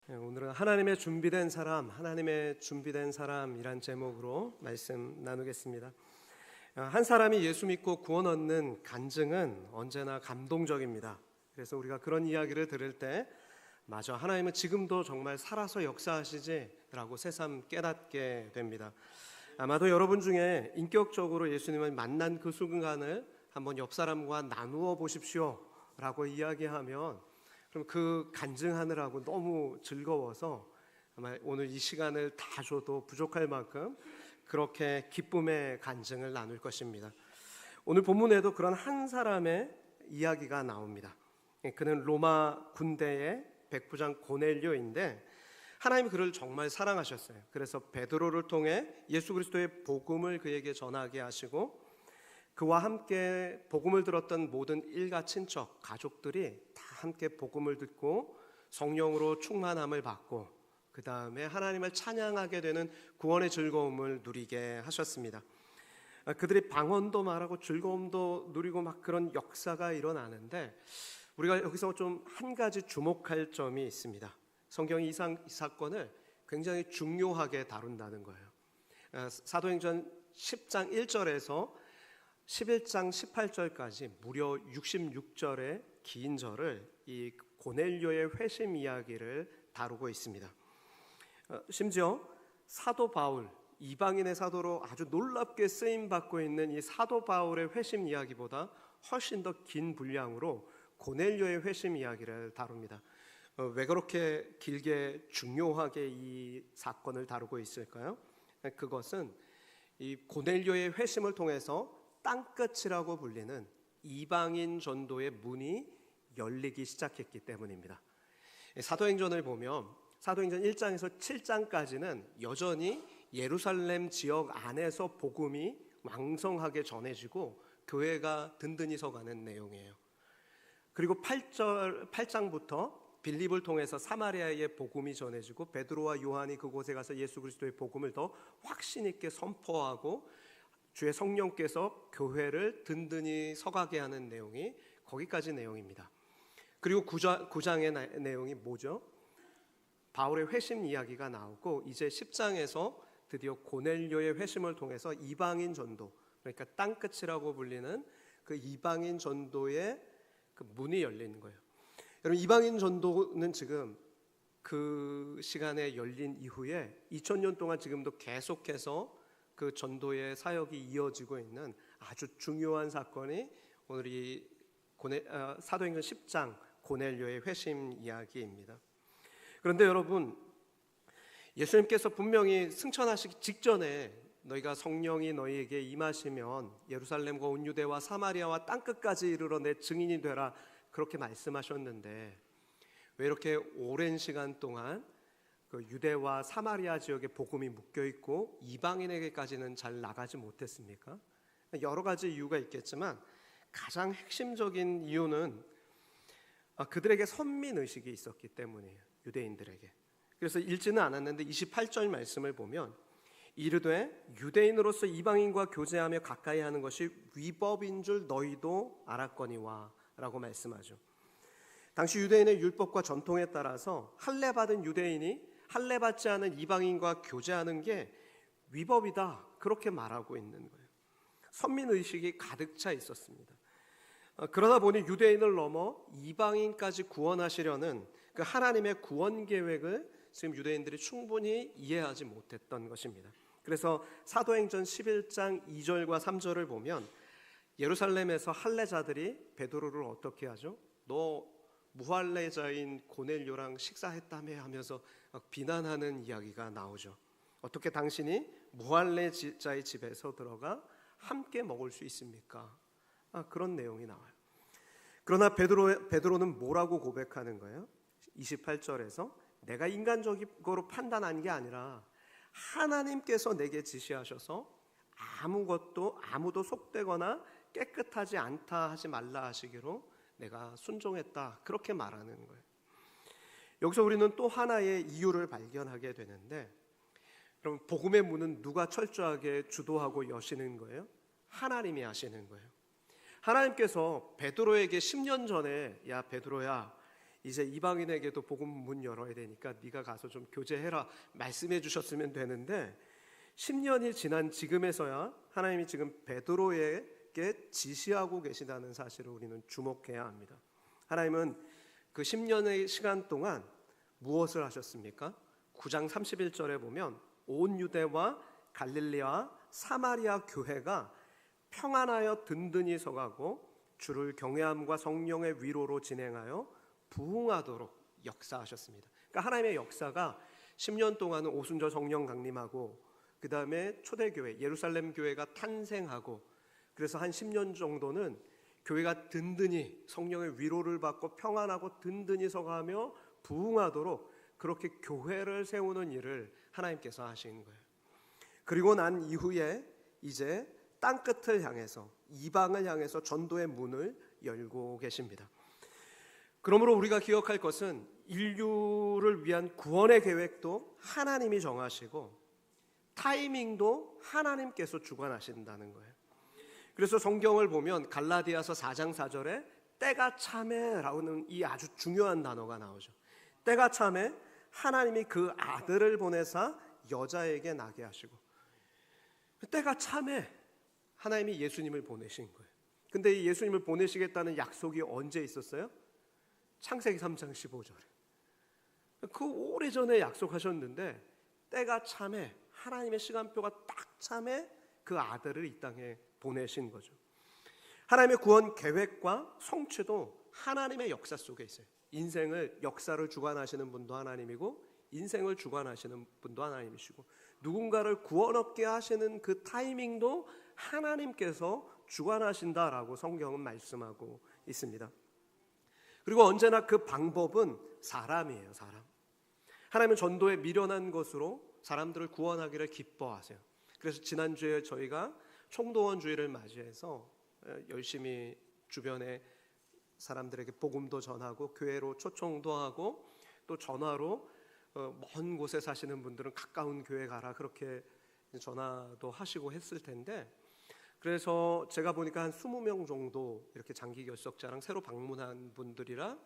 오늘은 하나님의 준비된 사람, 하나님의 준비된 사람이란 제목으로 말씀 나누겠습니다. 한 사람이 예수 믿고 구원 얻는 간증은 언제나 감동적입니다. 그래서 우리가 그런 이야기를 들을 때 맞아, 하나님은 지금도 정말 살아서 역사하시지라고 새삼 깨닫게 됩니다. 아마도 여러분 중에 인격적으로 예수님을 만난 그 순간을 한번 옆 사람과 나누어 보십시오 라고 이야기하면 그럼 그 간증하느라고 너무 즐거워서 아마 오늘 이 시간을 다 줘도 부족할 만큼 그렇게 기쁨의 간증을 나눌 것입니다. 오늘 본문에도 그런 한 사람의 이야기가 나옵니다. 그는 로마 군대의 백부장 고넬료인데 하나님이 그를 정말 사랑하셨어요. 그래서 베드로를 통해 예수 그리스도의 복음을 그에게 전하게 하시고 그와 함께 복음을 들었던 모든 일가 친척, 가족들이 다 함께 복음을 듣고 성령으로 충만함을 받고 그 다음에 하나님을 찬양하게 되는 구원의 즐거움을 누리게 하셨습니다. 그들이 방언도 말하고 즐거움도 누리고 막 그런 역사가 일어나는데 우리가 여기서 좀 한 가지 주목할 점이 있습니다. 성경이 이 사건을 굉장히 중요하게 다룬다는 거예요. 사도행전 10장 1절에서 11장 18절까지 무려 66절의 긴 절을 이 고넬료의 회심 이야기를 다루고 있습니다. 심지어 사도 바울, 이방인의 사도로 아주 놀랍게 쓰임받고 있는 이 사도 바울의 회심 이야기보다 훨씬 더 긴 분량으로 고넬료의 회심 이야기를 다룹니다. 왜 그렇게 길게 중요하게 이 사건을 다루고 있을까요? 그것은 이 고넬료의 회심을 통해서 땅끝이라고 불리는 이방인 전도의 문이 열리기 시작했기 때문입니다. 사도행전을 보면 사도행전 1장에서 7장까지는 여전히 예루살렘 지역 안에서 복음이 왕성하게 전해지고 교회가 든든히 서가는 내용이에요. 그리고 8장부터 빌립을 통해서 사마리아의 복음이 전해지고 베드로와 요한이 그곳에 가서 예수 그리스도의 복음을 더 확신 있게 선포하고 주의 성령께서 교회를 든든히 서가게 하는 내용이 거기까지 내용입니다. 그리고 9장의 내용이 뭐죠? 바울의 회심 이야기가 나오고 이제 10장에서 드디어 고넬료의 회심을 통해서 이방인 전도, 그러니까 땅끝이라고 불리는 그 이방인 전도의 그 문이 열리는 거예요. 여러분, 이방인 전도는 지금 그 시간에 열린 이후에 2000년 동안 지금도 계속해서 그 전도의 사역이 이어지고 있는 아주 중요한 사건이 오늘 이 사도행전 10장 고넬료의 회심 이야기입니다. 그런데 여러분, 예수님께서 분명히 승천하시기 직전에 너희가 성령이 너희에게 임하시면 예루살렘과 온 유대와 사마리아와 땅끝까지 이르러 내 증인이 되라 그렇게 말씀하셨는데 왜 이렇게 오랜 시간 동안 그 유대와 사마리아 지역에 복음이 묶여 있고 이방인에게까지는 잘 나가지 못했습니까? 여러 가지 이유가 있겠지만 가장 핵심적인 이유는 그들에게 선민 의식이 있었기 때문이에요. 유대인들에게. 그래서 읽지는 않았는데 28절 말씀을 보면 이르되 유대인으로서 이방인과 교제하며 가까이 하는 것이 위법인 줄 너희도 알았거니와 라고 말씀하죠. 당시 유대인의 율법과 전통에 따라서 할례 받은 유대인이 할례 받지 않은 이방인과 교제하는 게 위법이다 그렇게 말하고 있는 거예요. 선민의식이 가득 차 있었습니다. 그러다 보니 유대인을 넘어 이방인까지 구원하시려는 그 하나님의 구원 계획을 지금 유대인들이 충분히 이해하지 못했던 것입니다. 그래서 사도행전 11장 2절과 3절을 보면 예루살렘에서 할례자들이 베드로를 어떻게 하죠? 너 무할례자인 고넬료랑 식사했다며 하면서 비난하는 이야기가 나오죠. 어떻게 당신이 무할례자의 집에서 들어가 함께 먹을 수 있습니까? 그런 내용이 나와요. 그러나 베드로는 뭐라고 고백하는 거예요? 28절에서 내가 인간적으로 판단한 게 아니라 하나님께서 내게 지시하셔서 아무도 속되거나 깨끗하지 않다 하지 말라 하시기로 내가 순종했다 그렇게 말하는 거예요. 여기서 우리는 또 하나의 이유를 발견하게 되는데 그럼 복음의 문은 누가 철저하게 주도하고 여시는 거예요? 하나님이 하시는 거예요. 하나님께서 베드로에게 10년 전에 야 베드로야 이제 이방인에게도 복음 문 열어야 되니까 네가 가서 좀 교제해라 말씀해 주셨으면 되는데 10년이 지난 지금에서야 하나님이 지금 베드로에게 지시하고 계시다는 사실을 우리는 주목해야 합니다. 하나님은 그 10년의 시간 동안 무엇을 하셨습니까? 9장 31절에 보면 온 유대와 갈릴리와 사마리아 교회가 평안하여 든든히 서가고 주를 경외함과 성령의 위로로 진행하여 부흥하도록 역사하셨습니다. 그러니까 하나님의 역사가 10년 동안은 오순절 성령 강림하고 그 다음에 초대교회 예루살렘 교회가 탄생하고 그래서 한 10년 정도는 교회가 든든히 성령의 위로를 받고 평안하고 든든히 서가며 부흥하도록 그렇게 교회를 세우는 일을 하나님께서 하신 거예요. 그리고 난 이후에 이제 땅끝을 향해서 이방을 향해서 전도의 문을 열고 계십니다. 그러므로 우리가 기억할 것은 인류를 위한 구원의 계획도 하나님이 정하시고 타이밍도 하나님께서 주관하신다는 거예요. 그래서 성경을 보면 갈라디아서 4장 4절에 때가 참에라는 이 아주 중요한 단어가 나오죠. 때가 참에 하나님이 그 아들을 보내사 여자에게 나게 하시고 때가 참에 하나님이 예수님을 보내신 거예요. 근데 이 예수님을 보내시겠다는 약속이 언제 있었어요? 창세기 3장 15절에. 그 오래전에 약속하셨는데 때가 참에 하나님의 시간표가 딱 참에 그 아들을 이 땅에 보내신 거죠. 하나님의 구원 계획과 성취도 하나님의 역사 속에 있어요. 인생을 역사를 주관하시는 분도 하나님이고 인생을 주관하시는 분도 하나님이시고 누군가를 구원 얻게 하시는 그 타이밍도 하나님께서 주관하신다라고 성경은 말씀하고 있습니다. 그리고 언제나 그 방법은 사람이에요. 사람. 하나님은 전도에 미련한 것으로 사람들을 구원하기를 기뻐하세요. 그래서 지난주에 저희가 총동원 주일을 맞이해서 열심히 주변에 사람들에게 복음도 전하고 교회로 초청도 하고 또 전화로 먼 곳에 사시는 분들은 가까운 교회 가라 그렇게 전화도 하시고 했을 텐데 그래서 제가 보니까 한 20명 정도 이렇게 장기 결석자랑 새로 방문한 분들이랑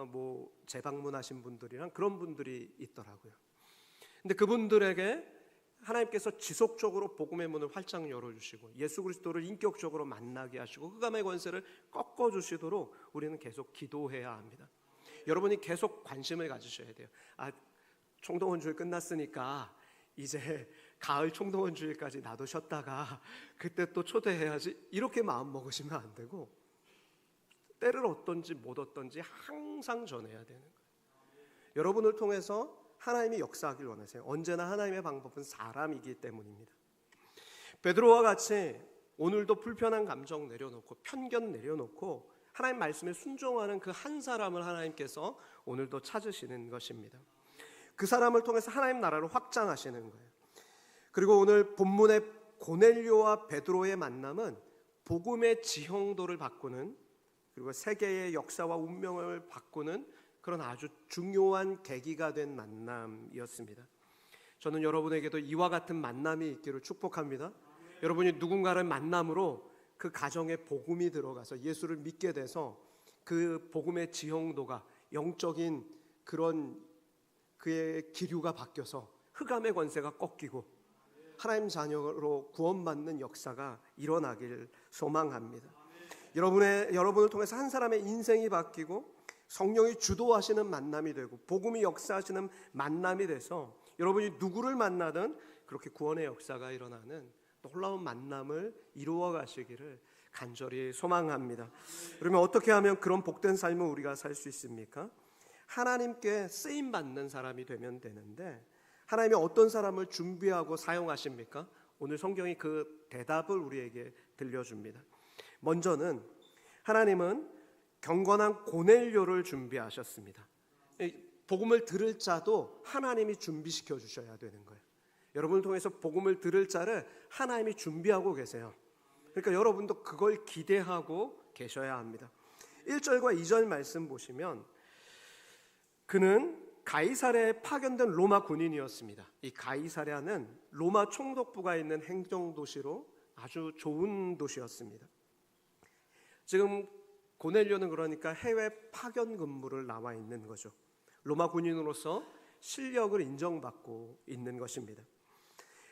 뭐 재방문하신 분들이랑 그런 분들이 있더라고요. 근데 그분들에게 하나님께서 지속적으로 복음의 문을 활짝 열어주시고 예수 그리스도를 인격적으로 만나게 하시고 흑암의 권세를 꺾어주시도록 우리는 계속 기도해야 합니다. 여러분이 계속 관심을 가지셔야 돼요. 총동원 주일 끝났으니까 이제 가을 총동원 주일까지 나도 쉬었다가 그때 또 초대해야지 이렇게 마음 먹으시면 안 되고 때를 얻든지 못 얻든지 항상 전해야 되는 거예요. 여러분을 통해서 하나님이 역사하길 원하세요. 언제나 하나님의 방법은 사람이기 때문입니다. 베드로와 같이 오늘도 불편한 감정 내려놓고 편견 내려놓고 하나님 말씀에 순종하는 그 한 사람을 하나님께서 오늘도 찾으시는 것입니다. 그 사람을 통해서 하나님 나라를 확장하시는 거예요. 그리고 오늘 본문의 고넬료와 베드로의 만남은 복음의 지형도를 바꾸는 그리고 세계의 역사와 운명을 바꾸는 그런 아주 중요한 계기가 된 만남이었습니다. 저는 여러분에게도 이와 같은 만남이 있기를 축복합니다. 여러분이 누군가를 만남으로 그 가정에 복음이 들어가서 예수를 믿게 돼서 그 복음의 지형도가 영적인 그런 그의 기류가 바뀌어서 흑암의 권세가 꺾이고 하나님 자녀로 구원받는 역사가 일어나길 소망합니다. 여러분을 통해서 한 사람의 인생이 바뀌고 성령이 주도하시는 만남이 되고 복음이 역사하시는 만남이 돼서 여러분이 누구를 만나든 그렇게 구원의 역사가 일어나는 놀라운 만남을 이루어 가시기를 간절히 소망합니다. 그러면 어떻게 하면 그런 복된 삶을 우리가 살 수 있습니까? 하나님께 쓰임받는 사람이 되면 되는데 하나님이 어떤 사람을 준비하고 사용하십니까? 오늘 성경이 그 대답을 우리에게 들려줍니다. 먼저는 하나님은 경건한 고넬료를 준비하셨습니다. 복음을 들을 자도 하나님이 준비시켜 주셔야 되는 거예요. 여러분을 통해서 복음을 들을 자를 하나님이 준비하고 계세요. 그러니까 여러분도 그걸 기대하고 계셔야 합니다. 1절과 2절 말씀 보시면 그는 가이사랴에 파견된 로마 군인이었습니다. 이 가이사랴는 로마 총독부가 있는 행정도시로 아주 좋은 도시였습니다. 지금 고넬료는 그러니까 해외 파견 근무를 나와 있는 거죠. 로마 군인으로서 실력을 인정받고 있는 것입니다.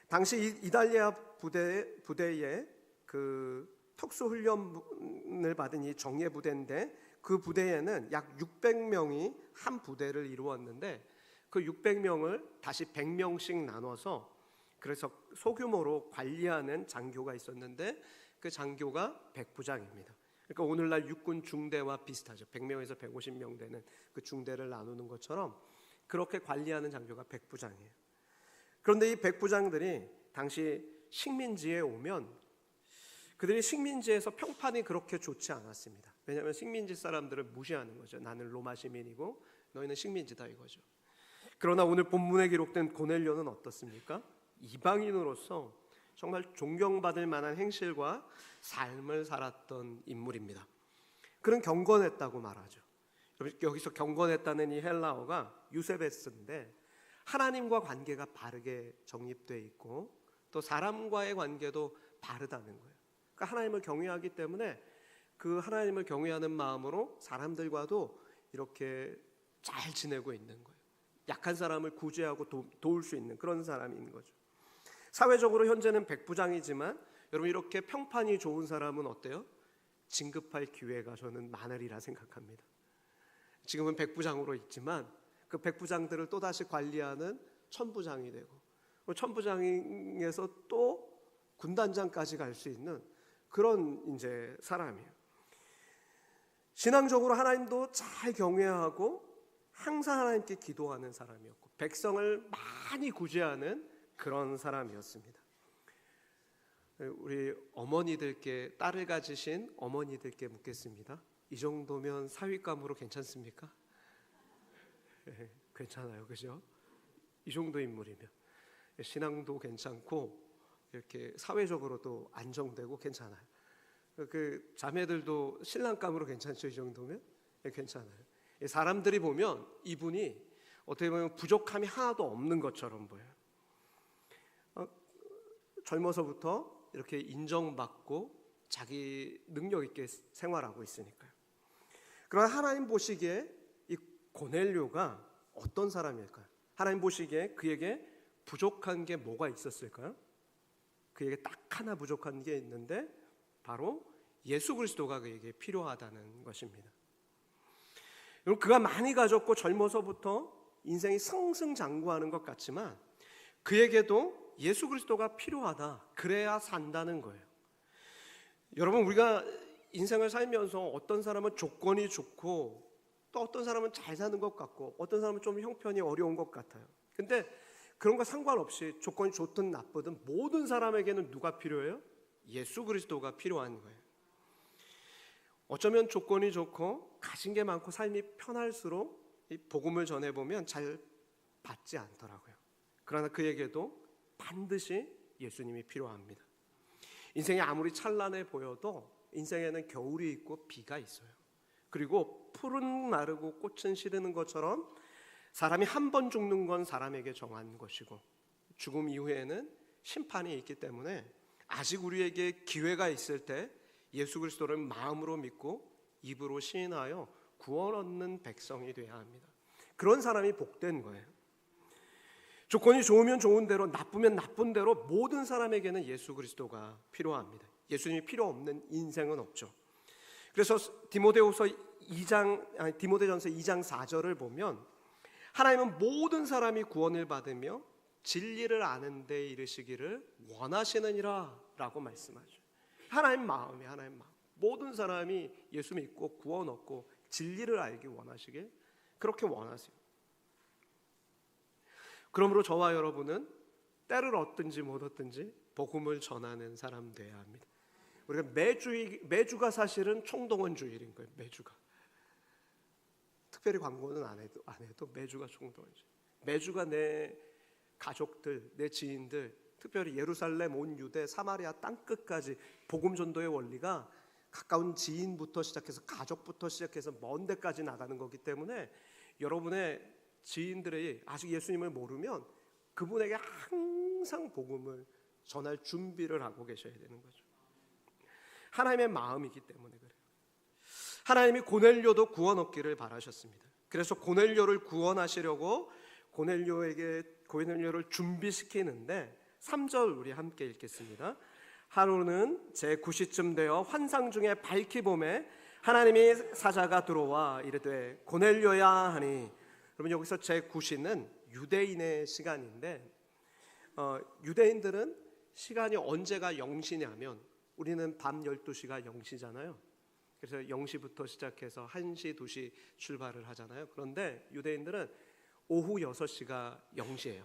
당시 이달리아 부대에 그 특수훈련을 받은 이 정예 부대인데, 그 부대에는 약 600명이 한 부대를 이루었는데, 그 600명을 다시 100명씩 나눠서 그래서 소규모로 관리하는 장교가 있었는데, 그 장교가 백부장입니다. 그러니까 오늘날 육군 중대와 비슷하죠. 100명에서 150명 되는 그 중대를 나누는 것처럼 그렇게 관리하는 장교가 백부장이에요. 그런데 이 백부장들이 당시 식민지에 오면 그들이 식민지에서 평판이 그렇게 좋지 않았습니다. 왜냐하면 식민지 사람들을 무시하는 거죠. 나는 로마 시민이고 너희는 식민지다 이거죠. 그러나 오늘 본문에 기록된 고넬료는 어떻습니까? 이방인으로서 정말 존경받을 만한 행실과 삶을 살았던 인물입니다. 그는 경건했다고 말하죠. 여기서 경건했다는 이 헬라어가 유세베스인데, 하나님과 관계가 바르게 정립되어 있고 또 사람과의 관계도 바르다는 거예요. 그러니까 하나님을 경외하기 때문에 그 하나님을 경외하는 마음으로 사람들과도 이렇게 잘 지내고 있는 거예요. 약한 사람을 구제하고 도울 수 있는 그런 사람인 거죠. 사회적으로 현재는 백부장이지만 여러분, 이렇게 평판이 좋은 사람은 어때요? 진급할 기회가 저는 많으리라 생각합니다. 지금은 백부장으로 있지만 그 백부장들을 또다시 관리하는 천부장이 되고, 천부장에서 또 군단장까지 갈 수 있는 그런 이제 사람이에요. 신앙적으로 하나님도 잘 경외하고 항상 하나님께 기도하는 사람이었고, 백성을 많이 구제하는 그런 사람이었습니다. 우리 어머니들께, 딸을 가지신 어머니들께 묻겠습니다. 이 정도면 사윗감으로 괜찮습니까? 네, 괜찮아요, 그죠? 이 정도 인물이면 신앙도 괜찮고 이렇게 사회적으로도 안정되고 괜찮아요. 그 자매들도 신랑감으로 괜찮죠? 이 정도면? 네, 괜찮아요. 사람들이 보면 이분이 어떻게 보면 부족함이 하나도 없는 것처럼 보여요. 젊어서부터 이렇게 인정받고 자기 능력 있게 생활하고 있으니까요. 그러나 하나님 보시기에 이 고넬료가 어떤 사람일까요? 하나님 보시기에 그에게 부족한 게 뭐가 있었을까요? 그에게 딱 하나 부족한 게 있는데 바로 예수 그리스도가 그에게 필요하다는 것입니다. 여러분, 그가 많이 가졌고 젊어서부터 인생이 승승장구하는 것 같지만 그에게도 예수 그리스도가 필요하다, 그래야 산다는 거예요. 여러분, 우리가 인생을 살면서 어떤 사람은 조건이 좋고 또 어떤 사람은 잘 사는 것 같고 어떤 사람은 좀 형편이 어려운 것 같아요. 근데 그런 거 상관없이 조건이 좋든 나쁘든 모든 사람에게는 누가 필요해요? 예수 그리스도가 필요한 거예요. 어쩌면 조건이 좋고 가진 게 많고 삶이 편할수록 이 복음을 전해보면 잘 받지 않더라고요. 그러나 그에게도 반드시 예수님이 필요합니다. 인생이 아무리 찬란해 보여도 인생에는 겨울이 있고 비가 있어요. 그리고 풀은 마르고 꽃은 시드는 것처럼 사람이 한 번 죽는 건 사람에게 정한 것이고 죽음 이후에는 심판이 있기 때문에 아직 우리에게 기회가 있을 때 예수 그리스도를 마음으로 믿고 입으로 시인하여 구원 얻는 백성이 되어야 합니다. 그런 사람이 복된 거예요. 조건이 좋으면 좋은 대로, 나쁘면 나쁜 대로 모든 사람에게는 예수 그리스도가 필요합니다. 예수님이 필요 없는 인생은 없죠. 그래서 디모데전서 2장 4절을 보면 하나님은 모든 사람이 구원을 받으며 진리를 아는 데 이르시기를 원하시느니라 라고 말씀하죠. 하나님 마음이에요. 하나님 마음. 모든 사람이 예수 믿고 구원 얻고 진리를 알기 원하시길 그렇게 원하세요. 그러므로 저와 여러분은 때를 얻든지 못 얻든지 복음을 전하는 사람 되어야 합니다. 우리가 매주가 사실은 총동원 주일인 거예요. 매주가. 특별히 광고는 안 해도 매주가 총동원 주일. 매주가 내 가족들, 내 지인들, 특별히 예루살렘, 온 유대, 사마리아 땅끝까지 복음 전도의 원리가 가까운 지인부터 시작해서 가족부터 시작해서 먼 데까지 나가는 거기 때문에 여러분의 지인들이 아직 예수님을 모르면 그분에게 항상 복음을 전할 준비를 하고 계셔야 되는 거죠. 하나님의 마음이기 때문에 그래요. 하나님이 고넬료도 구원 얻기를 바라셨습니다. 그래서 고넬료를 구원하시려고 고넬료를 준비시키는데 3절 우리 함께 읽겠습니다. 하루는 제9시쯤 되어 환상 중에 밝히 봄에 하나님이 사자가 들어와 이르되 고넬료야 하니, 그러면 여기서 제9시는 유대인의 시간인데 유대인들은 시간이 언제가 0시냐면 우리는 밤 12시가 0시잖아요. 그래서 0시부터 시작해서 1시, 2시 출발을 하잖아요. 그런데 유대인들은 오후 6시가 0시예요.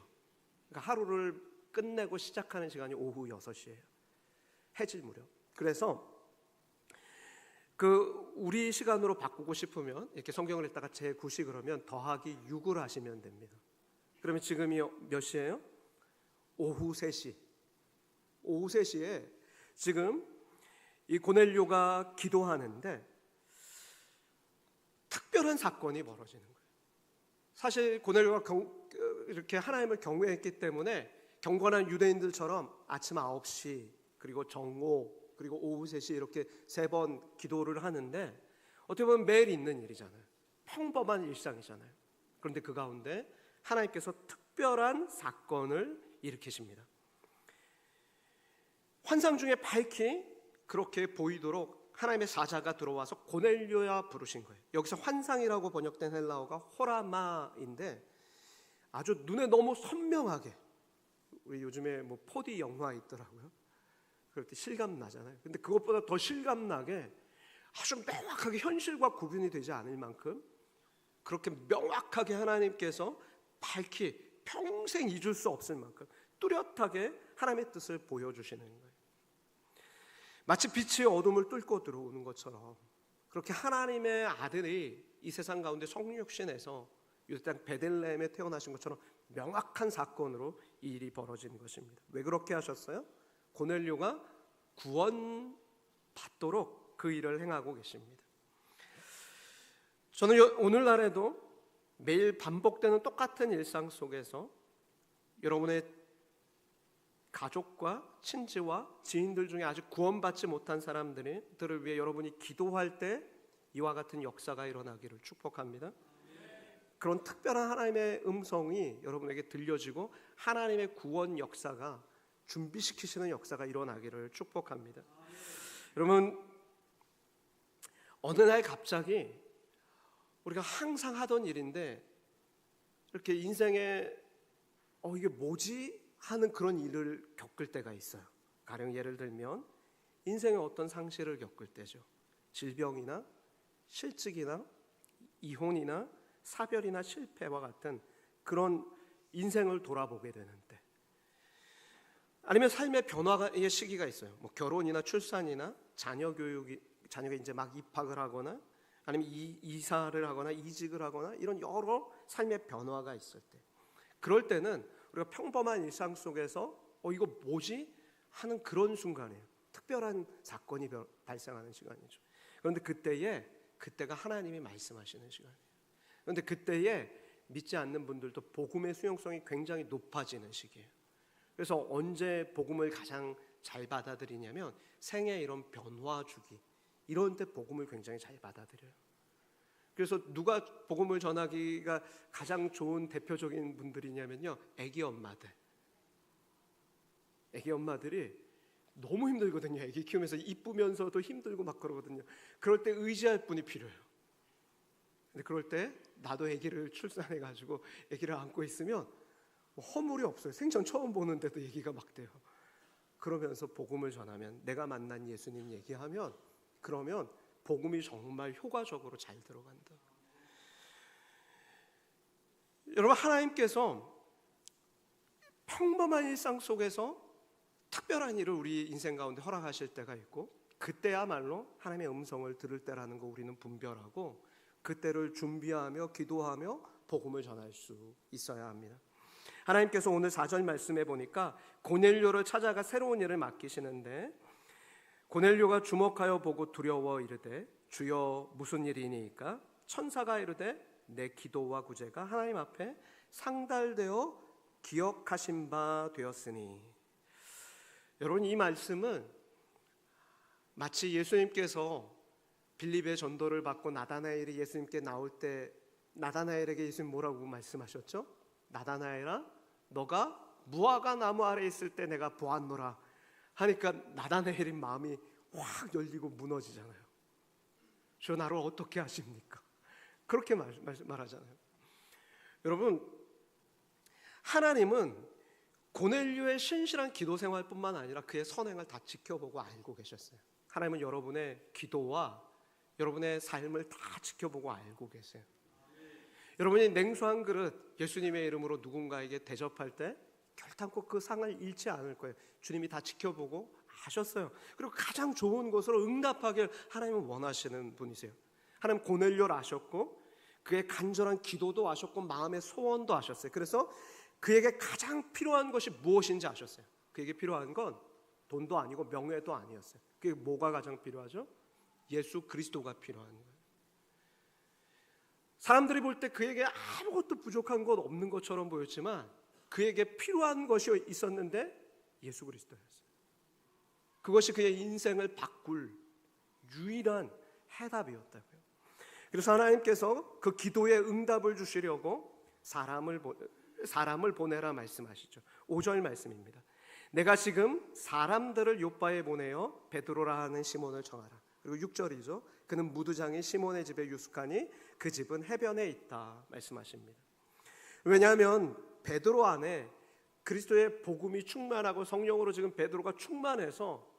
그러니까 하루를 끝내고 시작하는 시간이 오후 6시예요. 해질 무렵. 그래서 우리 시간으로 바꾸고 싶으면 이렇게 성경을 읽다가 제9시 그러면 더하기 6을 하시면 됩니다. 그러면 지금이 몇 시예요? 오후 3시. 오후 3시에 지금 이 고넬료가 기도하는데 특별한 사건이 벌어지는 거예요. 사실 고넬료가 이렇게 하나님을 경외했기 때문에 경건한 유대인들처럼 아침 9시 그리고 정오 그리고 오후 3시 이렇게 3번 기도를 하는데 어떻게 보면 매일 있는 일이잖아요. 평범한 일상이잖아요. 그런데 그 가운데 하나님께서 특별한 사건을 일으키십니다. 환상 중에 밝히 그렇게 보이도록 하나님의 사자가 들어와서 고넬료야 부르신 거예요. 여기서 환상이라고 번역된 헬라어가 호라마인데 아주 눈에 너무 선명하게, 우리 요즘에 4D 영화 있더라고요. 그럴 때 실감 나잖아요. 근데 그것보다 더 실감 나게 아주 명확하게 현실과 구분이 되지 않을 만큼 그렇게 명확하게 하나님께서 밝히 평생 잊을 수 없을 만큼 뚜렷하게 하나님의 뜻을 보여주시는 거예요. 마치 빛이 어둠을 뚫고 들어오는 것처럼 그렇게 하나님의 아들이 이 세상 가운데 성육신에서 유대 땅 베들레헴에 태어나신 것처럼 명확한 사건으로 이 일이 벌어진 것입니다. 왜 그렇게 하셨어요? 고넬료가 구원받도록 그 일을 행하고 계십니다. 저는 오늘날에도 매일 반복되는 똑같은 일상 속에서 여러분의 가족과 친지와 지인들 중에 아직 구원받지 못한 사람들을 위해 여러분이 기도할 때 이와 같은 역사가 일어나기를 축복합니다. 그런 특별한 하나님의 음성이 여러분에게 들려지고 하나님의 구원 역사가 준비시키시는 역사가 일어나기를 축복합니다. 여러분, 어느 날 갑자기 우리가 항상 하던 일인데 이렇게 인생에 이게 뭐지? 하는 그런 일을 겪을 때가 있어요. 가령 예를 들면 인생의 어떤 상실을 겪을 때죠. 질병이나 실직이나 이혼이나 사별이나 실패와 같은 그런 인생을 돌아보게 되는 때, 아니면 삶의 변화의 시기가 있어요. 결혼이나 출산이나 자녀가 이제 막 입학을 하거나 아니면 이사를 하거나 이직을 하거나 이런 여러 삶의 변화가 있을 때, 그럴 때는 우리가 평범한 일상 속에서 이거 뭐지? 하는 그런 순간이에요. 특별한 사건이 발생하는 시간이죠. 그런데 그때가 하나님이 말씀하시는 시간이에요. 그런데 그때에 믿지 않는 분들도 복음의 수용성이 굉장히 높아지는 시기예요. 그래서 언제 복음을 가장 잘 받아들이냐면 생애 이런 변화 주기, 이런 때 복음을 굉장히 잘 받아들여요. 그래서 누가 복음을 전하기가 가장 좋은 대표적인 분들이냐면요, 아기 엄마들이 너무 힘들거든요. 아기 키우면서 이쁘면서도 힘들고 막 그러거든요. 그럴 때 의지할 분이 필요해요. 근데 그럴 때 나도 아기를 출산해가지고 아기를 안고 있으면 허물이 없어요. 생전 처음 보는데도 얘기가 막 돼요. 그러면서 복음을 전하면, 내가 만난 예수님 얘기하면, 그러면 복음이 정말 효과적으로 잘 들어간다. 여러분, 하나님께서 평범한 일상 속에서 특별한 일을 우리 인생 가운데 허락하실 때가 있고, 그때야말로 하나님의 음성을 들을 때라는 거 우리는 분별하고 그때를 준비하며 기도하며 복음을 전할 수 있어야 합니다. 하나님께서 오늘 4절 말씀해 보니까 고넬료를 찾아가 새로운 일을 맡기시는데, 고넬료가 주목하여 보고 두려워 이르되 주여 무슨 일이니까? 천사가 이르되 내 기도와 구제가 하나님 앞에 상달되어 기억하신 바 되었으니. 여러분, 이 말씀은 마치 예수님께서 빌립의 전도를 받고 나다나엘이 예수님께 나올 때 나다나엘에게 예수님 뭐라고 말씀하셨죠? 나다나엘아, 너가 무화과 나무 아래 있을 때 내가 보았노라 하니까 나다나엘의 마음이 확 열리고 무너지잖아요. 저 나를 어떻게 하십니까? 그렇게 말하잖아요. 여러분, 하나님은 고넬료의 신실한 기도 생활뿐만 아니라 그의 선행을 다 지켜보고 알고 계셨어요. 하나님은 여러분의 기도와 여러분의 삶을 다 지켜보고 알고 계세요. 여러분이 냉수 한 그릇 예수님의 이름으로 누군가에게 대접할 때 결단코 그 상을 잃지 않을 거예요. 주님이 다 지켜보고 아셨어요. 그리고 가장 좋은 것으로 응답하길 하나님은 원하시는 분이세요. 하나님 고넬료를 아셨고 그의 간절한 기도도 아셨고 마음의 소원도 아셨어요. 그래서 그에게 가장 필요한 것이 무엇인지 아셨어요. 그에게 필요한 건 돈도 아니고 명예도 아니었어요. 그게 뭐가 가장 필요하죠? 예수 그리스도가 필요한 거예요. 사람들이 볼 때 그에게 아무것도 부족한 것 없는 것처럼 보였지만 그에게 필요한 것이 있었는데 예수 그리스도였어요. 그것이 그의 인생을 바꿀 유일한 해답이었다고요. 그래서 하나님께서 그 기도에 응답을 주시려고 사람을 보내라 말씀하시죠. 5절 말씀입니다. 내가 지금 사람들을 요바에 보내어 베드로라 하는 시몬을 청하라. 그리고 6절이죠. 그는 무두장인 시몬의 집에 유숙하니 그 집은 해변에 있다 말씀하십니다. 왜냐하면 베드로 안에 그리스도의 복음이 충만하고 성령으로 지금 베드로가 충만해서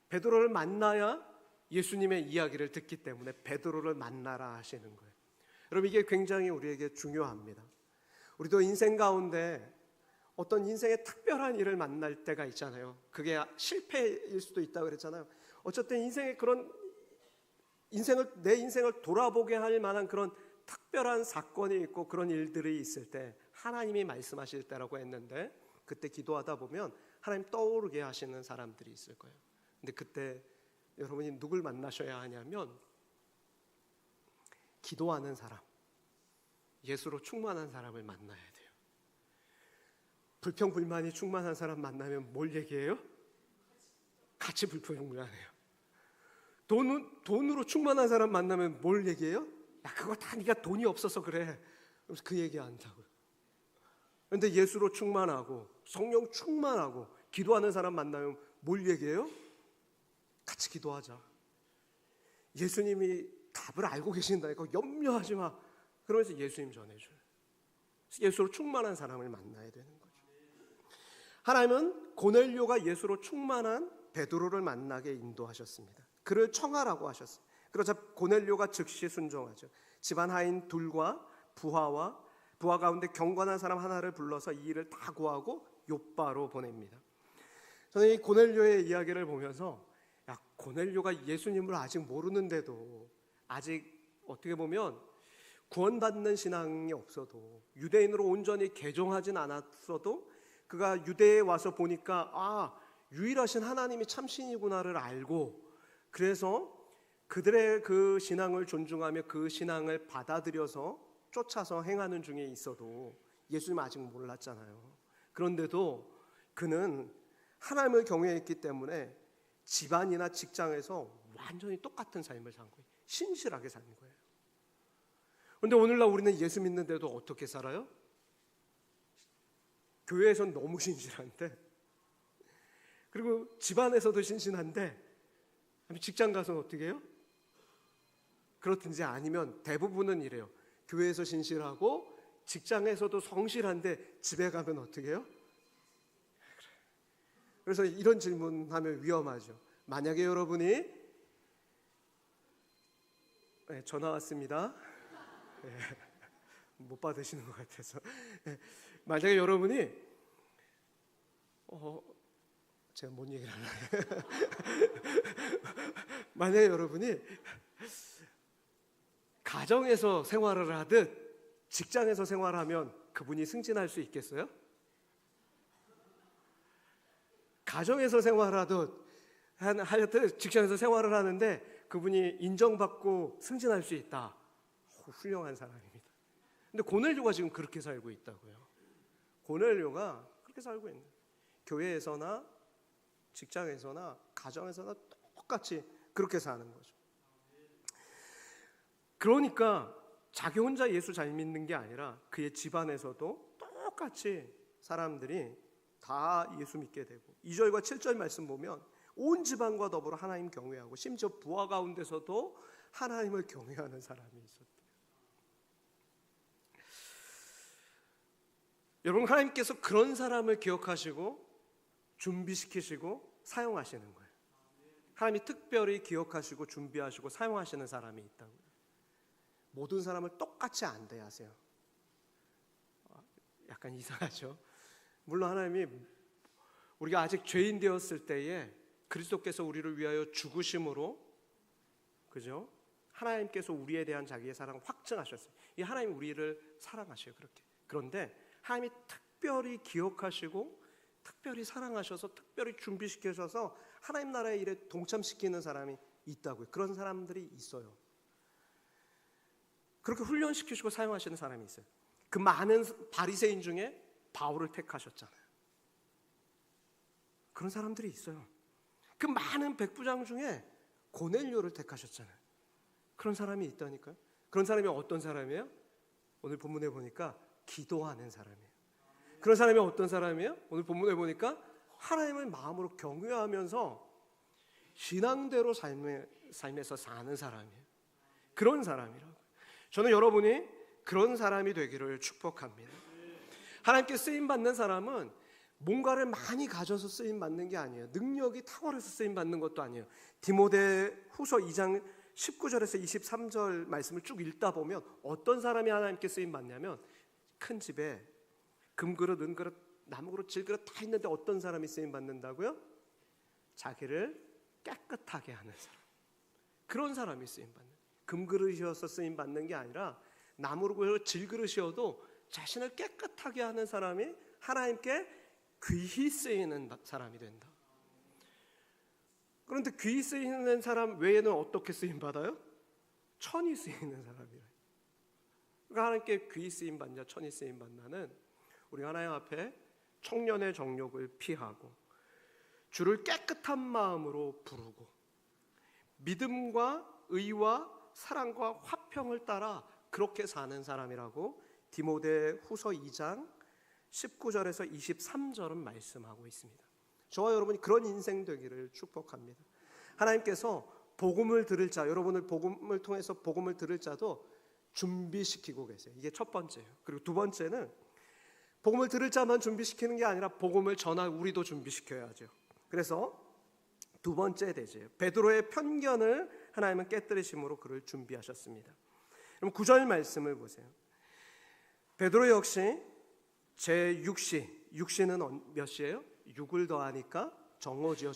베드로를 만나야 예수님의 이야기를 듣기 때문에 베드로를 만나라 하시는 거예요. 여러분, 이게 굉장히 우리에게 중요합니다. 우리도 인생 가운데 어떤 인생의 특별한 일을 만날 때가 있잖아요. 그게 실패일 수도 있다고 그랬잖아요. 어쨌든 인생의 그런 내 인생을 돌아보게 할 만한 그런 특별한 사건이 있고 그런 일들이 있을 때 하나님이 말씀하실 때라고 했는데 그때 기도하다 보면 하나님 떠오르게 하시는 사람들이 있을 거예요. 근데 그때 여러분이 누굴 만나셔야 하냐면 기도하는 사람, 예수로 충만한 사람을 만나야 돼요. 불평불만이 충만한 사람 만나면 뭘 얘기해요? 같이 불평불만해요. 돈으로 충만한 사람 만나면 뭘 얘기해요? 야, 그거 다 네가 돈이 없어서 그래. 그래서 그 얘기 한다고요. 그런데 예수로 충만하고 성령 충만하고 기도하는 사람 만나면 뭘 얘기해요? 같이 기도하자. 예수님이 답을 알고 계신다니까 염려하지 마. 그러면서 예수님 전해줘요. 예수로 충만한 사람을 만나야 되는 거죠. 하나님은 고넬료가 예수로 충만한 베드로를 만나게 인도하셨습니다. 그를 청하라고 하셨어요. 그러자 고넬료가 즉시 순종하죠. 집안 하인 둘과 부하 가운데 경건한 사람 하나를 불러서 이 일을 다 구하고 요바로 보냅니다. 저는 이 고넬료의 이야기를 보면서 고넬료가 예수님을 아직 모르는데도 아직 어떻게 보면 구원받는 신앙이 없어도 유대인으로 온전히 개종하진 않았어도 그가 유대에 와서 보니까 유일하신 하나님이 참신이구나를 알고 그래서 그들의 그 신앙을 존중하며 그 신앙을 받아들여서 쫓아서 행하는 중에 있어도 예수님 아직 몰랐잖아요. 그런데도 그는 하나님을 경외했기 때문에 집안이나 직장에서 완전히 똑같은 삶을 산 거예요. 신실하게 산 거예요. 그런데 오늘날 우리는 예수 믿는데도 어떻게 살아요? 교회에서는 너무 신실한데 그리고 집안에서도 신실한데 직장 가서는 어떻게 해요? 그렇든지 아니면 대부분은 이래요. 교회에서 신실하고 직장에서도 성실한데 집에 가면 어떻게 해요? 그래서 이런 질문하면 위험하죠. 만약에 여러분이 전화 왔습니다. 못 받으시는 것 같아서 만약에 여러분이 제가 뭔 얘기를 하나요? 만약에 여러분이 가정에서 생활을 하듯 직장에서 생활하면 그분이 승진할 수 있겠어요? 가정에서 생활하듯 직장에서 생활을 하는데 그분이 인정받고 승진할 수 있다. 훌륭한 사람입니다. 근데 고넬료가 지금 그렇게 살고 있다고요. 고넬료가 그렇게 살고 있는 거예요. 교회에서나 직장에서나 가정에서나 똑같이 그렇게 사는 거죠. 그러니까 자기 혼자 예수 잘 믿는 게 아니라 그의 집안에서도 똑같이 사람들이 다 예수 믿게 되고, 2절과 7절 말씀 보면 온 집안과 더불어 하나님 경외하고 심지어 부하 가운데서도 하나님을 경외하는 사람이 있었대요. 여러분, 하나님께서 그런 사람을 기억하시고 준비시키시고 사용하시는 거예요. 하나님이 특별히 기억하시고 준비하시고 사용하시는 사람이 있다고요. 모든 사람을 똑같이 안 대하세요. 약간 이상하죠. 물론 하나님이 우리가 아직 죄인 되었을 때에 그리스도께서 우리를 위하여 죽으심으로, 그죠? 하나님께서 우리에 대한 자기의 사랑을 확증하셨어요. 이 하나님 우리를 사랑하셔요. 그렇게. 그런데 하나님이 특별히 기억하시고 특별히 사랑하셔서 특별히 준비시켜셔서 하나님 나라의 일에 동참시키는 사람이 있다고요. 그런 사람들이 있어요. 그렇게 훈련시키시고 사용하시는 사람이 있어요. 그 많은 바리새인 중에 바울을 택하셨잖아요. 그런 사람들이 있어요. 그 많은 백부장 중에 고넬료를 택하셨잖아요. 그런 사람이 있다니까요. 그런 사람이 어떤 사람이에요? 오늘 본문에 보니까 기도하는 사람이에요. 그런 사람이 어떤 사람이에요? 오늘 본문에 보니까 하나님을 마음으로 경외하면서 신앙대로 삶에서 사는 사람이에요. 그런 사람이라고. 저는 여러분이 그런 사람이 되기를 축복합니다. 하나님께 쓰임받는 사람은 뭔가를 많이 가져서 쓰임받는 게 아니에요. 능력이 탁월해서 쓰임받는 것도 아니에요. 디모데후서 2장 19절에서 23절 말씀을 쭉 읽다 보면 어떤 사람이 하나님께 쓰임받냐면, 큰 집에 금그릇, 은그릇, 나무그릇, 질그릇 다 있는데 어떤 사람이 쓰임받는다고요? 자기를 깨끗하게 하는 사람. 그런 사람이 쓰임받는, 금그릇이어서 쓰임받는 게 아니라 나무그릇, 질그릇이어도 자신을 깨끗하게 하는 사람이 하나님께 귀히 쓰이는 사람이 된다. 그런데 귀히 쓰이는 사람 외에는 어떻게 쓰임받아요? 천히 쓰이는 사람이에요. 그러니까 하나님께 귀히 쓰임받냐 천히 쓰임받냐는 우리 하나님 앞에 청년의 정욕을 피하고 주를 깨끗한 마음으로 부르고 믿음과 의와 사랑과 화평을 따라 그렇게 사는 사람이라고 디모데후서 2장 19절에서 23절은 말씀하고 있습니다. 저와 여러분이 그런 인생 되기를 축복합니다. 하나님께서 복음을 들을 자, 여러분을 복음을 통해서 복음을 들을 자도 준비시키고 계세요. 이게 첫 번째예요. 그리고 두 번째는 복음을 들을 자만 준비시키는 게 아니라 복음을 전할 우리도 준비시켜야죠. 그래서 두 번째 대제예요. 베드로의 편견을 하나님은 깨뜨리심으로 그를 준비하셨습니다. 그럼 9절 말씀을 보세요. 베드로 역시 제6시, 몇 시예요? 6을 더하니까 정오지요.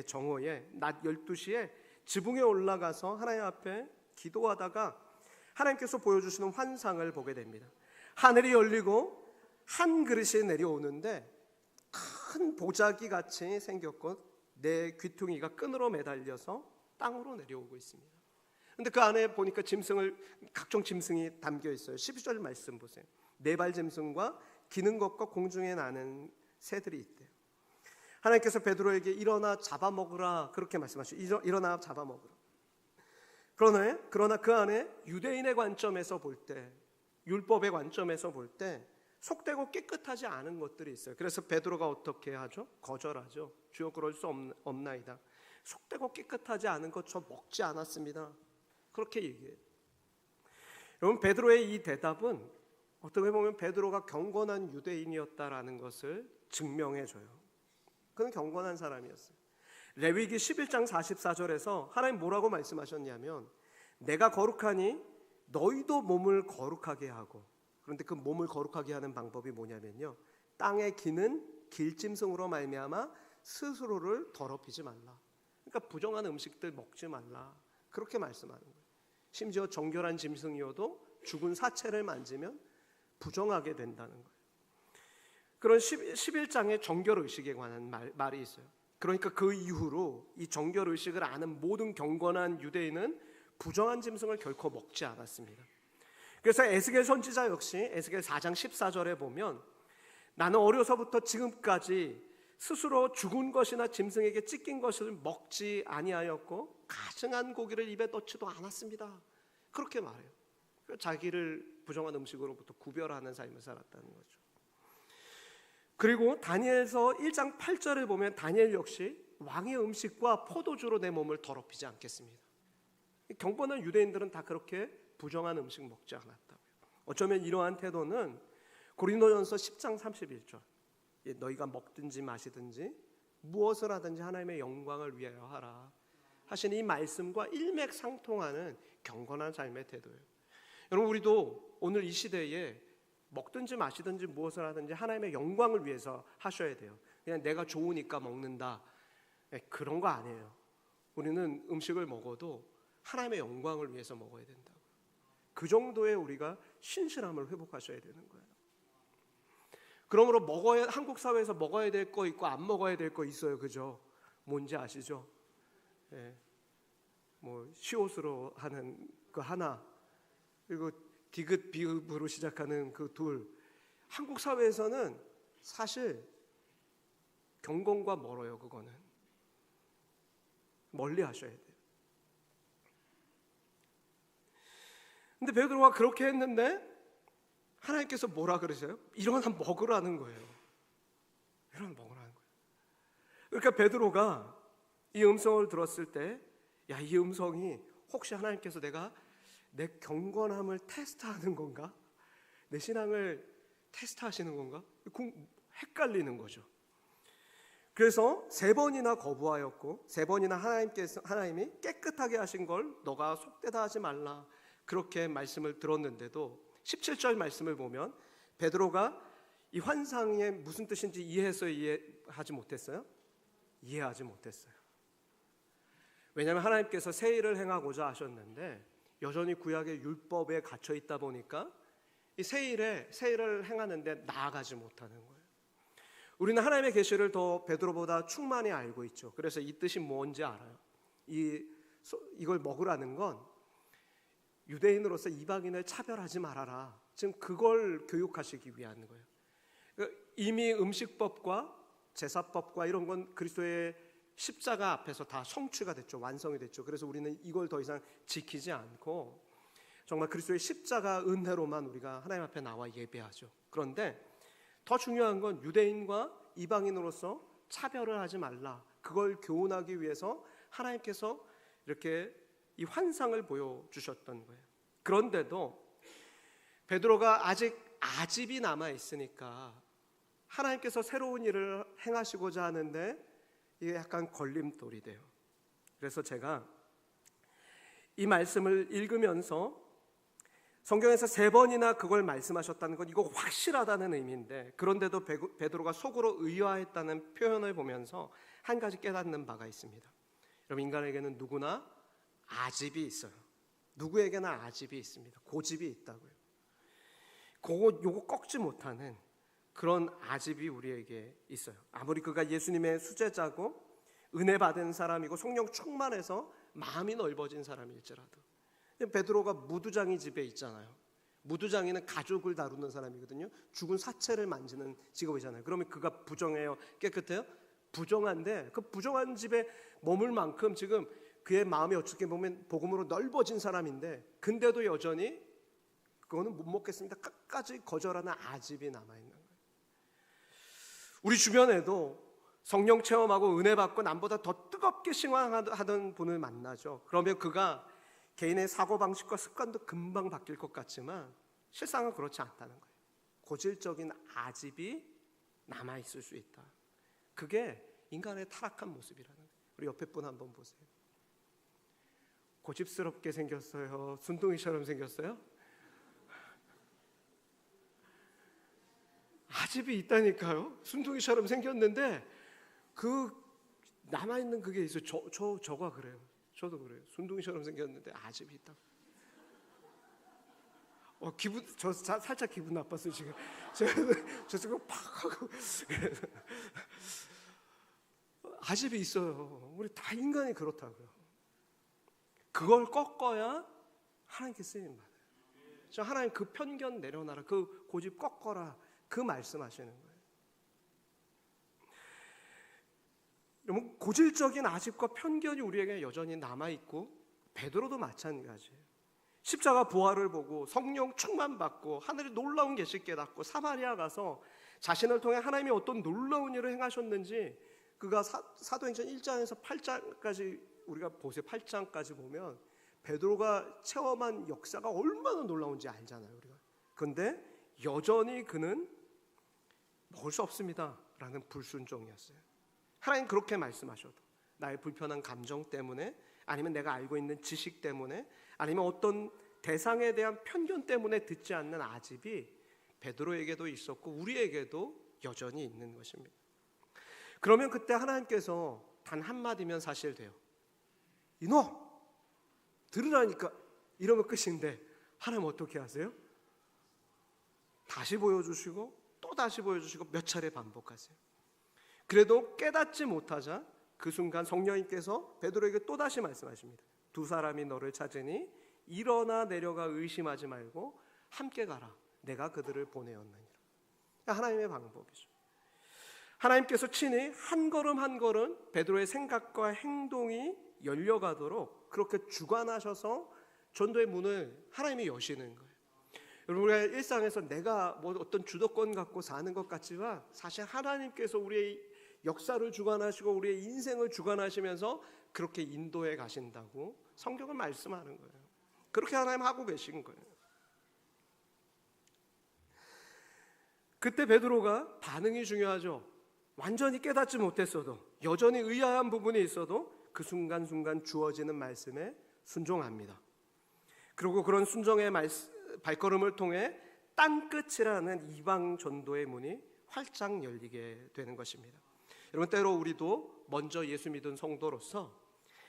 정오에 낮 12시에 지붕에 올라가서 하나님 앞에 기도하다가 하나님께서 보여주시는 환상을 보게 됩니다. 하늘이 열리고 한 그릇이 내려오는데 큰 보자기 같이 생겼고 내 귀퉁이가 끈으로 매달려서 땅으로 내려오고 있습니다. 그런데 그 안에 보니까 각종 짐승이 담겨 있어요. 12절 말씀 보세요. 네발 짐승과 기는 것과 공중에 나는 새들이 있대요. 하나님께서 베드로에게 일어나 잡아먹으라 그렇게 말씀하시죠. 일어나 잡아먹으라. 그러나 그 안에 유대인의 관점에서 볼 때, 율법의 관점에서 볼 때 속되고 깨끗하지 않은 것들이 있어요. 그래서 베드로가 어떻게 하죠? 거절하죠. 주여 그럴 수 없나이다. 속되고 깨끗하지 않은 것 저 먹지 않았습니다. 그렇게 얘기해요. 여러분, 베드로의 이 대답은 어떻게 보면 베드로가 경건한 유대인이었다라는 것을 증명해줘요. 그는 경건한 사람이었어요. 레위기 11장 44절에서 하나님 뭐라고 말씀하셨냐면, 내가 거룩하니 너희도 몸을 거룩하게 하고, 그런데 그 몸을 거룩하게 하는 방법이 뭐냐면요, 땅에 기는 길짐승으로 말미암아 스스로를 더럽히지 말라. 그러니까 부정한 음식들 먹지 말라. 그렇게 말씀하는 거예요. 심지어 정결한 짐승이어도 죽은 사체를 만지면 부정하게 된다는 거예요. 그런 11장의 정결의식에 관한 말이 있어요. 그러니까 그 이후로 이 정결의식을 아는 모든 경건한 유대인은 부정한 짐승을 결코 먹지 않았습니다. 그래서 에스겔 선지자 역시 에스겔 4장 14절에 보면, 나는 어려서부터 지금까지 스스로 죽은 것이나 짐승에게 찢긴 것을 먹지 아니하였고 가증한 고기를 입에 넣지도 않았습니다. 그렇게 말해요. 자기를 부정한 음식으로부터 구별하는 삶을 살았다는 거죠. 그리고 다니엘서 1장 8절을 보면 다니엘 역시 왕의 음식과 포도주로 내 몸을 더럽히지 않겠습니다. 경건한 유대인들은 다 그렇게 부정한 음식 먹지 않았다고요. 어쩌면 이러한 태도는 고린도전서 10장 31절 너희가 먹든지 마시든지 무엇을 하든지 하나님의 영광을 위하여 하라 하신 이 말씀과 일맥상통하는 경건한 삶의 태도예요. 여러분, 우리도 오늘 이 시대에 먹든지 마시든지 무엇을 하든지 하나님의 영광을 위해서 하셔야 돼요. 그냥 내가 좋으니까 먹는다, 그런 거 아니에요. 우리는 음식을 먹어도 하나님의 영광을 위해서 먹어야 된다고. 그 정도의 우리가 신실함을 회복하셔야 되는 거예요. 그러므로 한국 사회에서 먹어야 될 거 있고 안 먹어야 될 거 있어요. 그죠? 뭔지 아시죠? 시옷으로 하는 그 하나, 그리고 디귿 비읍으로 시작하는 그 둘. 한국 사회에서는 사실 경건과 멀어요. 그거는 멀리 하셔야 돼요. 근데 베드로가 그렇게 했는데 하나님께서 뭐라 그러세요? 일어나 먹으라는 거예요. 일어나 먹으라는 거예요. 그러니까 베드로가 이 음성을 들었을 때, 야, 이 음성이 혹시 하나님께서 내 경건함을 테스트하는 건가? 내 신앙을 테스트하시는 건가? 헷갈리는 거죠. 그래서 3번이나 거부하였고 3번이나 하나님이 깨끗하게 하신 걸 너가 속되다 하지 말라, 그렇게 말씀을 들었는데도 17절 말씀을 보면 베드로가 이 환상의 무슨 뜻인지 이해하지 못했어요? 이해하지 못했어요. 왜냐하면 하나님께서 새 일을 행하고자 하셨는데 여전히 구약의 율법에 갇혀 있다 보니까 이 새 일을 행하는데 나아가지 못하는 거예요. 우리는 하나님의 계시를 더 베드로보다 충만히 알고 있죠. 그래서 이 뜻이 뭔지 알아요. 이걸 먹으라는 건 유대인으로서 이방인을 차별하지 말아라, 지금 그걸 교육하시기 위한 거예요. 이미 음식법과 제사법과 이런 건 그리스도의 십자가 앞에서 다 성취가 됐죠. 완성이 됐죠. 그래서 우리는 이걸 더 이상 지키지 않고 정말 그리스도의 십자가 은혜로만 우리가 하나님 앞에 나와 예배하죠. 그런데 더 중요한 건 유대인과 이방인으로서 차별을 하지 말라, 그걸 교훈하기 위해서 하나님께서 이렇게 이 환상을 보여주셨던 거예요. 그런데도 베드로가 아직 아집이 남아있으니까 하나님께서 새로운 일을 행하시고자 하는데 이게 약간 걸림돌이 돼요. 그래서 제가 이 말씀을 읽으면서 성경에서 3번이나 그걸 말씀하셨다는 건 이거 확실하다는 의미인데, 그런데도 베드로가 속으로 의아했다는 표현을 보면서 한 가지 깨닫는 바가 있습니다. 여러분, 인간에게는 누구나 아집이 있어요. 누구에게나 아집이 있습니다. 고집이 있다고요. 요거 꺾지 못하는 그런 아집이 우리에게 있어요. 아무리 그가 예수님의 수제자고 은혜 받은 사람이고 성령 충만해서 마음이 넓어진 사람일지라도, 베드로가 무두장이 집에 있잖아요. 무두장이는 가죽을 다루는 사람이거든요. 죽은 사체를 만지는 직업이잖아요. 그러면 그가 부정해요, 깨끗해요? 부정한데 그 부정한 집에 머물 만큼 지금 그의 마음이 어떻게 보면 복음으로 넓어진 사람인데, 근데도 여전히 그거는 못 먹겠습니다, 끝까지 거절하는 아집이 남아있는 거예요. 우리 주변에도 성령 체험하고 은혜 받고 남보다 더 뜨겁게 신앙하던 분을 만나죠. 그러면 그가 개인의 사고방식과 습관도 금방 바뀔 것 같지만 실상은 그렇지 않다는 거예요. 고질적인 아집이 남아있을 수 있다. 그게 인간의 타락한 모습이라는 거예요. 우리 옆에 분 한번 보세요. 고집스럽게 생겼어요? 순둥이처럼 생겼어요? 아집이 있다니까요. 순둥이처럼 생겼는데 그 남아있는 그게 있어요. 저가 그래요. 저도 그래요. 순둥이처럼 생겼는데 아집이 있다. 저 살짝 기분 나빴어요 지금. 저 지금 팍 하고. 아집이 있어요. 우리 다 인간이 그렇다고요. 그걸 꺾어야 하나님께 쓰임 받아요. 저 하나님 그 편견 내려놔라, 그 고집 꺾어라, 그 말씀하시는 거예요. 여러분, 고질적인 아집과 편견이 우리에게 여전히 남아있고 베드로도 마찬가지예요. 십자가 부활을 보고 성령 충만받고 하늘의 놀라운 계시를 깨닫고 사마리아 가서 자신을 통해 하나님이 어떤 놀라운 일을 행하셨는지 그가 사도행전 1장에서 8장까지 우리가 보세요. 8장까지 보면 베드로가 체험한 역사가 얼마나 놀라운지 알잖아요, 우리가. 그런데 여전히 그는 먹을 수 없습니다 라는 불순종이었어요. 하나님 그렇게 말씀하셔도 나의 불편한 감정 때문에, 아니면 내가 알고 있는 지식 때문에, 아니면 어떤 대상에 대한 편견 때문에 듣지 않는 아집이 베드로에게도 있었고 우리에게도 여전히 있는 것입니다. 그러면 그때 하나님께서 단 한마디면 사실 돼요. 이놈! 들으라니까! 이러면 끝인데 하나님 어떻게 하세요? 다시 보여주시고 또 다시 보여주시고 몇 차례 반복하세요. 그래도 깨닫지 못하자 그 순간 성령님께서 베드로에게 또다시 말씀하십니다. 두 사람이 너를 찾으니 일어나 내려가 의심하지 말고 함께 가라. 내가 그들을 보내었느니라. 하나님의 방법이죠. 하나님께서 친히 한 걸음 한 걸음 베드로의 생각과 행동이 열려가도록 그렇게 주관하셔서 전도의 문을 하나님이 여시는 거예요. 여러분, 우리가 일상에서 내가 뭐 어떤 주도권 갖고 사는 것 같지만 사실 하나님께서 우리의 역사를 주관하시고 우리의 인생을 주관하시면서 그렇게 인도해 가신다고 성경은 말씀하는 거예요. 그렇게 하나님 하고 계신 거예요. 그때 베드로가 반응이 중요하죠. 완전히 깨닫지 못했어도, 여전히 의아한 부분이 있어도 그 순간순간 주어지는 말씀에 순종합니다. 그리고 그런 순종의 발걸음을 통해 땅끝이라는 이방 전도의 문이 활짝 열리게 되는 것입니다. 여러분, 때로 우리도 먼저 예수 믿은 성도로서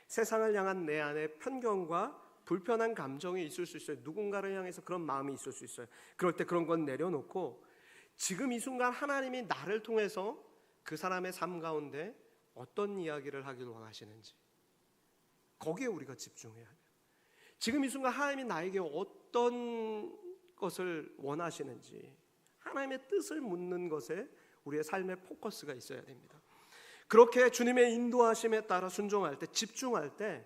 세상을 향한 내 안에 편견과 불편한 감정이 있을 수 있어요. 누군가를 향해서 그런 마음이 있을 수 있어요. 그럴 때 그런 건 내려놓고 지금 이 순간 하나님이 나를 통해서 그 사람의 삶 가운데 어떤 이야기를 하길 원하시는지, 거기에 우리가 집중해야 돼요. 지금 이 순간 하나님이 나에게 어떤 것을 원하시는지, 하나님의 뜻을 묻는 것에 우리의 삶의 포커스가 있어야 됩니다. 그렇게 주님의 인도하심에 따라 순종할 때, 집중할 때,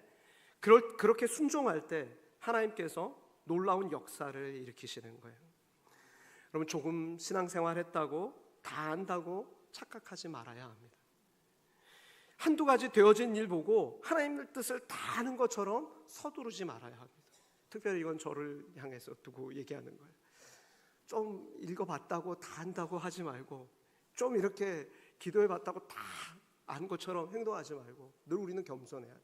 그렇게 순종할 때 하나님께서 놀라운 역사를 일으키시는 거예요. 여러분, 조금 신앙생활 했다고 다 안다고 착각하지 말아야 합니다. 한두 가지 되어진 일 보고 하나님의 뜻을 다 아는 것처럼 서두르지 말아야 합니다. 특별히 이건 저를 향해서 두고 얘기하는 거예요. 좀 읽어봤다고 다 안다고 하지 말고, 좀 이렇게 기도해봤다고 다 아는 것처럼 행동하지 말고 늘 우리는 겸손해야 돼요.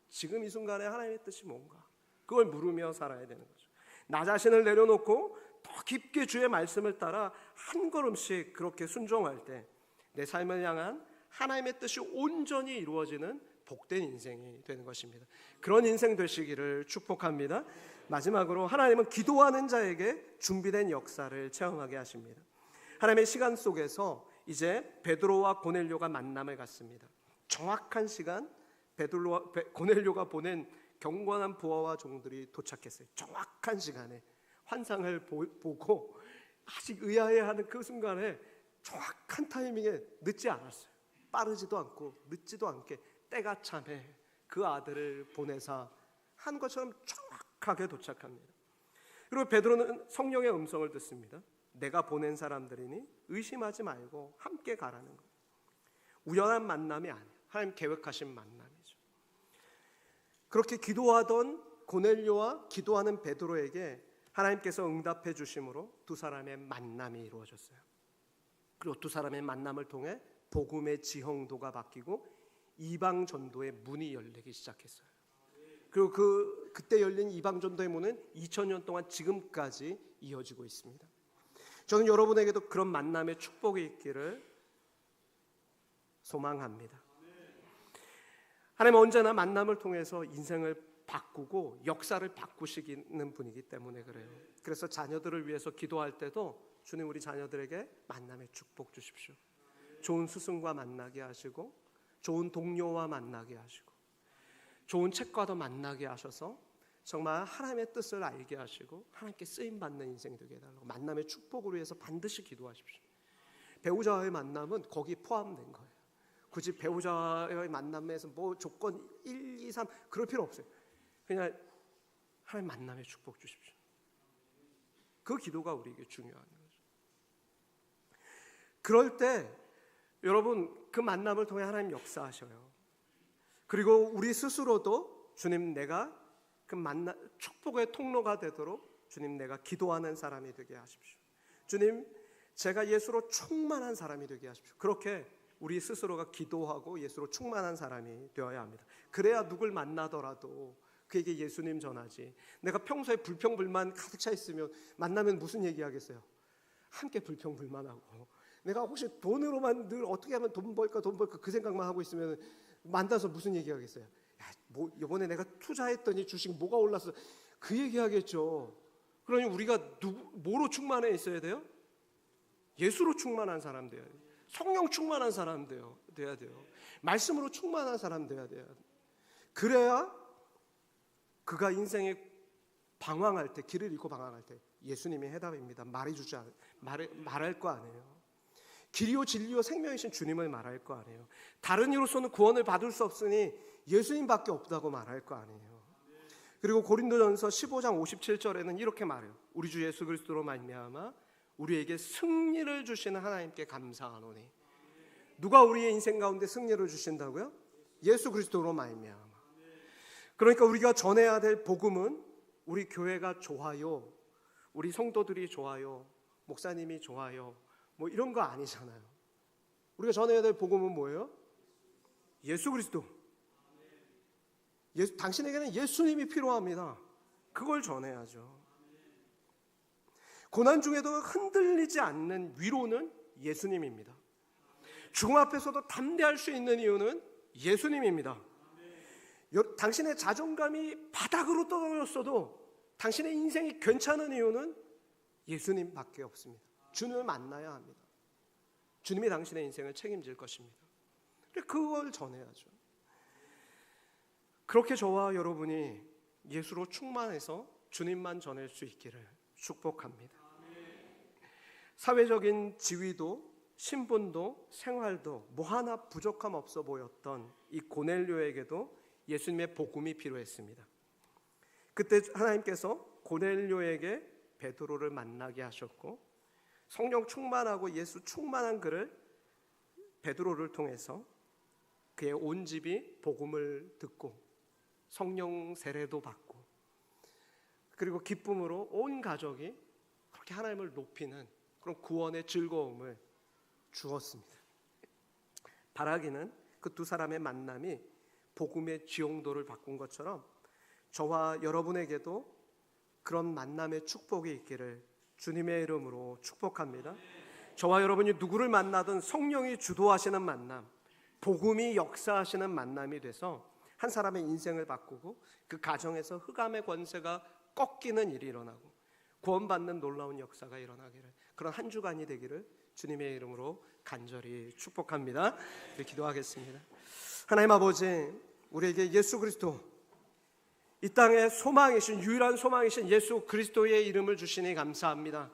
지금 이 순간에 하나님의 뜻이 뭔가, 그걸 물으며 살아야 되는 거죠. 나 자신을 내려놓고 더 깊게 주의 말씀을 따라 한 걸음씩 그렇게 순종할 때 내 삶을 향한 하나님의 뜻이 온전히 이루어지는 복된 인생이 되는 것입니다. 그런 인생 되시기를 축복합니다. 마지막으로 하나님은 기도하는 자에게 준비된 역사를 체험하게 하십니다. 하나님의 시간 속에서 이제 베드로와 고넬료가 만남을 갖습니다. 정확한 시간, 고넬료가 보낸 경건한 부하와 종들이 도착했어요. 정확한 시간에 환상을 보고 아직 의아해하는 그 순간에 정확한 타이밍에 늦지 않았어요. 빠르지도 않고 늦지도 않게 때가 참에 그 아들을 보내사 한 것처럼 정확하게 도착합니다. 그리고 베드로는 성령의 음성을 듣습니다. 내가 보낸 사람들이니 의심하지 말고 함께 가라는 거예요. 우연한 만남이 아니에요. 하나님 계획하신 만남이죠. 그렇게 기도하던 고넬료와 기도하는 베드로에게 하나님께서 응답해 주심으로 두 사람의 만남이 이루어졌어요. 그리고 두 사람의 만남을 통해 복음의 지형도가 바뀌고 이방 전도의 문이 열리기 시작했어요. 그리고 그때 열린 이방 전도의 문은 2000년 동안 지금까지 이어지고 있습니다. 저는 여러분에게도 그런 만남의 축복이 있기를 소망합니다. 하나님은 언제나 만남을 통해서 인생을 바꾸고 역사를 바꾸시는 분이기 때문에 그래요. 그래서 자녀들을 위해서 기도할 때도 주님, 우리 자녀들에게 만남의 축복 주십시오. 좋은 스승과 만나게 하시고, 좋은 동료와 만나게 하시고, 좋은 책과도 만나게 하셔서 정말 하나님의 뜻을 알게 하시고 하나님께 쓰임받는 인생 되게 해달라고 만남의 축복을 위해서 반드시 기도하십시오. 배우자와의 만남은 거기 포함된 거예요. 굳이 배우자와의 만남에서 뭐 조건 1, 2, 3 그럴 필요 없어요. 그냥 하나님 만남의 축복 주십시오. 그 기도가 우리에게 중요한 거죠. 그럴 때 여러분 그 만남을 통해 하나님 역사하셔요. 그리고 우리 스스로도 주님 내가 그 축복의 통로가 되도록 주님 내가 기도하는 사람이 되게 하십시오. 주님 제가 예수로 충만한 사람이 되게 하십시오. 그렇게 우리 스스로가 기도하고 예수로 충만한 사람이 되어야 합니다. 그래야 누굴 만나더라도 그에게 예수님 전하지. 내가 평소에 불평불만 가득 차 있으면 만나면 무슨 얘기하겠어요? 함께 불평불만하고 내가 혹시 돈으로만 늘 어떻게 하면 돈 벌까 그 생각만 하고 있으면 만나서 무슨 얘기하겠어요? 야, 뭐 이번에 내가 투자했더니 주식 뭐가 올랐어. 그 얘기하겠죠. 그러니 우리가 뭐로 충만해 있어야 돼요? 예수로 충만한 사람 돼야 돼요. 성령 충만한 사람 돼야 돼요. 말씀으로 충만한 사람 돼야 돼요. 그래야 그가 인생에 방황할 때, 길을 잃고 방황할 때 예수님이 해답입니다. 말할 거 아니에요. 길이요 진리요 생명이신 주님을 말할 거 아니에요. 다른 이로서는 구원을 받을 수 없으니 예수님밖에 없다고 말할 거 아니에요. 그리고 고린도전서 15장 57절에는 이렇게 말해요. 우리 주 예수 그리스도로 말미암아 우리에게 승리를 주시는 하나님께 감사하노니. 누가 우리의 인생 가운데 승리를 주신다고요? 예수 그리스도로 말미암아. 그러니까 우리가 전해야 될 복음은 우리 교회가 좋아요, 우리 성도들이 좋아요, 목사님이 좋아요, 뭐 이런 거 아니잖아요. 우리가 전해야 될 복음은 뭐예요? 예수 그리스도. 당신에게는 예수님이 필요합니다. 그걸 전해야죠. 고난 중에도 흔들리지 않는 위로는 예수님입니다. 죽음 앞에서도 담대할 수 있는 이유는 예수님입니다. 당신의 자존감이 바닥으로 떨어졌어도 당신의 인생이 괜찮은 이유는 예수님밖에 없습니다. 주님을 만나야 합니다. 주님이 당신의 인생을 책임질 것입니다. 그걸 전해야죠. 그렇게 저와 여러분이 예수로 충만해서 주님만 전할 수 있기를 축복합니다. 사회적인 지위도 신분도 생활도 뭐 하나 부족함 없어 보였던 이 고넬료에게도 예수님의 복음이 필요했습니다. 그때 하나님께서 고넬료에게 베드로를 만나게 하셨고 성령 충만하고 예수 충만한 그를 베드로를 통해서 그의 온 집이 복음을 듣고 성령 세례도 받고 그리고 기쁨으로 온 가족이 그렇게 하나님을 높이는 그런 구원의 즐거움을 주었습니다. 바라기는 그 두 사람의 만남이 복음의 지용도를 바꾼 것처럼 저와 여러분에게도 그런 만남의 축복이 있기를 주님의 이름으로 축복합니다. 저와 여러분이 누구를 만나든 성령이 주도하시는 만남, 복음이 역사하시는 만남이 돼서 한 사람의 인생을 바꾸고 그 가정에서 흑암의 권세가 꺾이는 일이 일어나고 구원받는 놀라운 역사가 일어나기를, 그런 한 주간이 되기를 주님의 이름으로 간절히 축복합니다. 기도하겠습니다. 하나님 아버지, 우리에게 예수 그리스도, 이 땅의 소망이신, 유일한 소망이신 예수 그리스도의 이름을 주시니 감사합니다.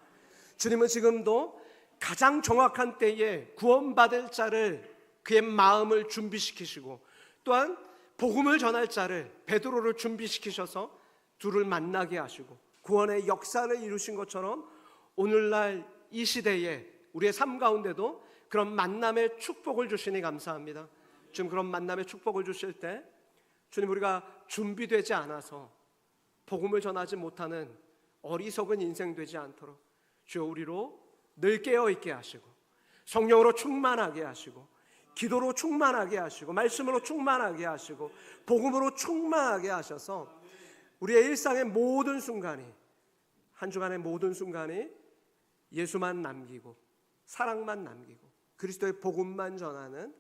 주님은 지금도 가장 정확한 때에 구원받을 자를, 그의 마음을 준비시키시고 또한 복음을 전할 자를, 베드로를 준비시키셔서 둘을 만나게 하시고 구원의 역사를 이루신 것처럼 오늘날 이 시대에 우리의 삶 가운데도 그런 만남의 축복을 주시니 감사합니다. 지금 그런 만남의 축복을 주실 때 주님, 우리가 준비되지 않아서 복음을 전하지 못하는 어리석은 인생 되지 않도록 주여 우리로 늘 깨어있게 하시고 성령으로 충만하게 하시고 기도로 충만하게 하시고 말씀으로 충만하게 하시고 복음으로 충만하게 하셔서 우리의 일상의 모든 순간이, 한 주간의 모든 순간이 예수만 남기고 사랑만 남기고 그리스도의 복음만 전하는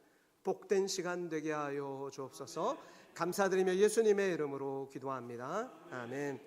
복된 시간 되게 하여 주옵소서. 감사드리며 예수님의 이름으로 기도합니다. 아멘.